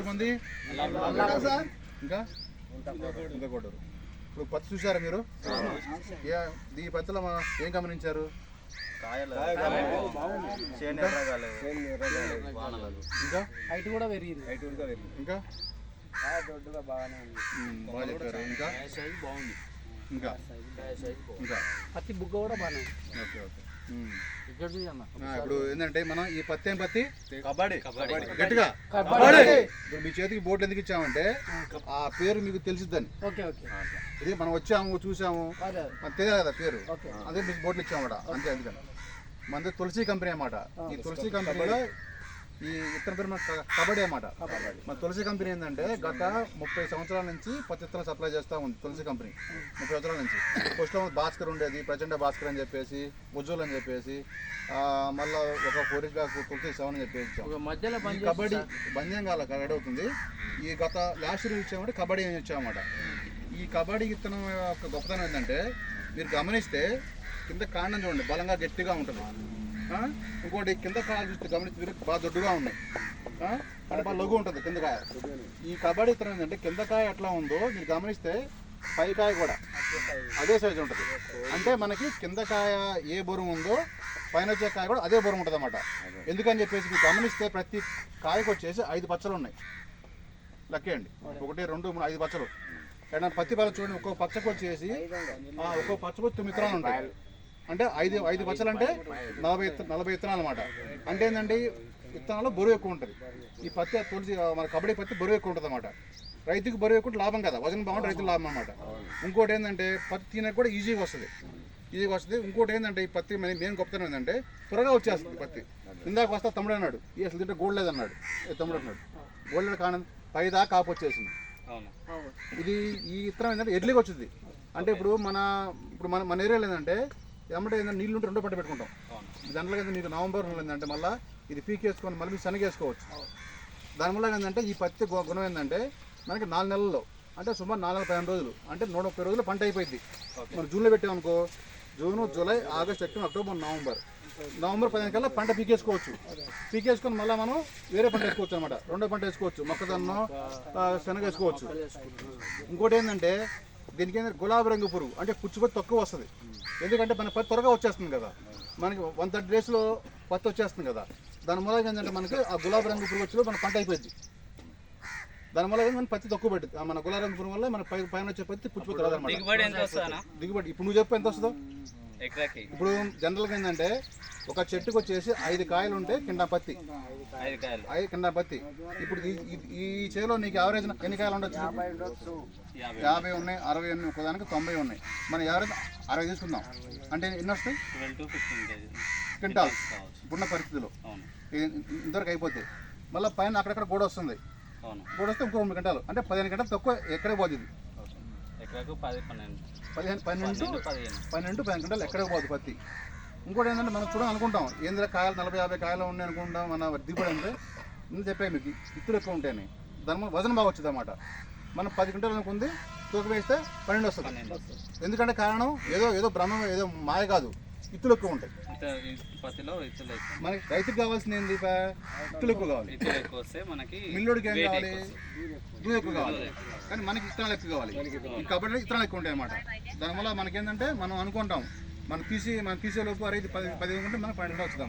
ఊరు మంది ఇంకా కొట్టరు. ఇప్పుడు పత్తి చూసారా మీరు? ఈ పత్తిలో ఏం గమనించారు? ఇంకా హైట్ కూడా పెరిగింది. ఇంకా బాగా చెప్పారు. ఇంకా బాగుంది. ఇంకా ఇంకా పత్తి బుగ్గ కూడా బాగానే. Okay okay. ఇక్కడ ఇప్పుడు ఏంటంటే మనం ఈ పత్తి ఏం పత్తి గట్టిగా ఇప్పుడు మీ చేతికి బోట్లు ఎందుకు ఇచ్చామంటే ఆ పేరు మీకు తెలిసిద్దని. ఇది మనం వచ్చాము చూసాము మనకు తెలియదు కదా పేరు, అదే మీకు బోట్లు ఇచ్చామన్నమాట. అంతే. అందుకని మనది తులసి కంపెనీ అన్నమాట. ఈ తులసి కంపెనీలో ఈ ఇతర పేరు మన కబడ్డీ అన్నమాట. మన తులసి కంపెనీ ఏంటంటే గత 30 సంవత్సరాల నుంచి పత్తి విత్తనాలు సప్లై చేస్తూ ఉంది తులసి కంపెనీ. 30 సంవత్సరాల నుంచి. ఫస్ట్లో భాస్కర్ ఉండేది, ప్రచండ భాస్కర్ అని చెప్పేసి, ఉజ్వల్ అని చెప్పేసి, మళ్ళీ ఒక కోరికగా తులసి 7 అని చెప్పేసి కబడ్డీ బంద్యం కాల రెడీ అవుతుంది. ఈ గత లాస్ట్ ఇయర్ ఇచ్చామంటే కబడ్డీ అని ఇచ్చామన్నమాట. ఈ కబడ్డీ విత్తనం యొక్క గొప్పతనం ఏంటంటే మీరు గమనిస్తే కింద కాండం చూడండి బలంగా గట్టిగా ఉంటుంది. ఇంకోటి కింద కాయలు చూస్తే గమనిస్తే బాగా దొడ్డుగా ఉన్నాయి, అంటే బాగా లఘు ఉంటుంది కింద కాయ. ఈ కబడ్డీ ఇత్తనం ఏంటంటే కింద కాయ ఎట్లా ఉందో మీరు గమనిస్తే పై కాయ కూడా అదే సైజు ఉంటుంది. అంటే మనకి కింద కాయ ఏ బరువు ఉందో పైన వచ్చే కాయ కూడా అదే బరువు ఉంటుంది అన్నమాట. ఎందుకని చెప్పేసి మీరు గమనిస్తే ప్రతి కాయకు వచ్చేసి 5 పచ్చలు ఉన్నాయి. లెక్కేయండి, 1 2 3 5 పచ్చలు. ఏదైనా పత్తి పచ్చ చూడండి, ఒక్కొక్క పచ్చకు వచ్చేసి ఒక్కొక్క పచ్చకు 9 విత్తనాలు ఉంటాయి. అంటే 5 పచ్చలు అంటే 40 విత్తనాలు అనమాట. అంటే ఏంటంటే విత్తనాలు బరువు ఎక్కువ ఉంటుంది. ఈ పత్తి తులసి మన కబడ్డీ పత్తి బరువు ఎక్కువ ఉంటుంది అన్నమాట. రైతుకి బరువు ఎక్కువ లాభం కదా, వజన్ బాగుంటే రైతులు లాభం అన్నమాట. ఇంకోటి ఏంటంటే పత్తి తినకు కూడా ఈజీగా వస్తుంది. ఇంకోటి ఏంటంటే ఈ పత్తి మెయిన్ గొప్పతనం ఏంటంటే త్వరగా వచ్చేస్తుంది పత్తి. ఇందాక వస్తా తమ్ముడు అన్నాడు, అసలు తింటే గోల్డ్ లేదన్నాడు. తమ్ముడు అన్నాడు గోల్డ్ లేదు కాను, పైదా కాపు వచ్చేసింది. ఇది ఈ ఇత్తనం ఏంటంటే ఎడ్లీకి వచ్చింది. అంటే ఇప్పుడు మన ఏరియాలో ఏంటంటే ఏమంటే ఏంటంటే నీళ్ళు ఉంటే 2 పంట పెట్టుకుంటాం. దాంట్లో ఏంటంటే మీకు నవంబర్ ఏంటంటే మళ్ళీ ఇది పీకేసుకొని మళ్ళీ మీరు శనగేసుకోవచ్చు. దానివల్ల ఏంటంటే ఈ పత్తి గుణం ఏంటంటే మనకి 4 నెలల్లో అంటే సుమారు 415 రోజులు అంటే 130 రోజులు పంట అయిపోయింది. మనం జూన్లో పెట్టామనుకో, June, July, August, September, October, November 15 కల్లా పంట పీకేసుకోవచ్చు. పీకేసుకొని మళ్ళీ మనం వేరే పంట వేసుకోవచ్చు అనమాట. 2వ పంట వేసుకోవచ్చు, మొక్కజొన్న, శనగ వేసుకోవచ్చు. ఇంకోటి ఏంటంటే దీనికి ఏంటంటే గులాబీ రంగు పురుగు అంటే పుచ్చిపత్తి తక్కువ వస్తుంది. ఎందుకంటే మన పత్తి త్వరగా వచ్చేస్తుంది కదా, మనకి 130 డేస్లో పత్తి వచ్చేస్తుంది కదా. దాని మూలంగా ఏంటంటే మనకి ఆ గులాబీ రంగు పురుగు వచ్చి మన పంట అయిపోయింది. దాని వల్ల మన పత్తి తక్కువ పెట్టింది. మన గులాబీ రంగు పురుగు వల్ల మన పైన వచ్చే పత్తి పుచ్చిపత్తి రాదన్నమాట. దిగుబడి ఇప్పుడు నువ్వు చెప్పు ఎంత వస్తుందో. ఇప్పుడు జనరల్గా ఏంటంటే ఒక చెట్టుకు వచ్చేసి 5 కాయలు ఉంటే కింద పత్తి, 5 కింద పత్తి. ఇప్పుడు ఈ చేలో నీకు యావరేజ్ ఎన్ని కాయలు ఉండొచ్చు? 50 ఉన్నాయి, 60 ఉన్నాయి, ఒకదానికి 90 ఉన్నాయి. మన యావరేజ్ 60 తీసుకుందాం అంటే ఎన్ని వస్తాయి? 12-15 క్వింటాల్ ఇప్పుడున్న పరిస్థితుల్లో. ఇంతవరకు అయిపోతాయి. మళ్ళీ పైన అక్కడక్కడ గోడ వస్తుంది. గోడ వస్తే ఇంకో 2 క్వింటాలు అంటే 15 క్వింటాలు తక్కువ ఎక్కడే పోతుంది. 12 క్వింటాలు ఎక్కడే పోతుంది పత్తి. ఇంకోటి ఏంటంటే మనం చూడాలనుకుంటాం ఏంటంటే కాయలు 40-50 కాయలు ఉన్నాయి అనుకుంటాం. మన దిగుబడి అంటే నేను చెప్పాను మీకు ఇత్తులు ఎక్కువ ఉంటాయని. దాని వజన్ బాగా వచ్చింది అన్నమాట. మనం 10 క్వింటాలు అనుకుంది తూకం వేస్తే 12 వస్తుంది. ఎందుకంటే కారణం ఏదో భ్రమ, ఏదో మాయ కాదు, ఇత్తులు ఎక్కువ ఉంటాయి. మనకి రైతుకు కావాల్సింది ఏంది? ఇత్తులు ఎక్కువ కావాలి. మిల్లుడికి ఏం కావాలి? దూరం ఎక్కువ కావాలి. కానీ మనకి ఇత్తనాలు ఎక్కువ కావాలి. ఈ కబడ్డీలో ఇత్తనాలు ఎక్కువ ఉంటాయి అన్నమాట. దానివల్ల మనకేంటంటే మనం అనుకుంటాం మనం తీసేలోపు 10 ఉంటే మనకు 12 వచ్చుదాం.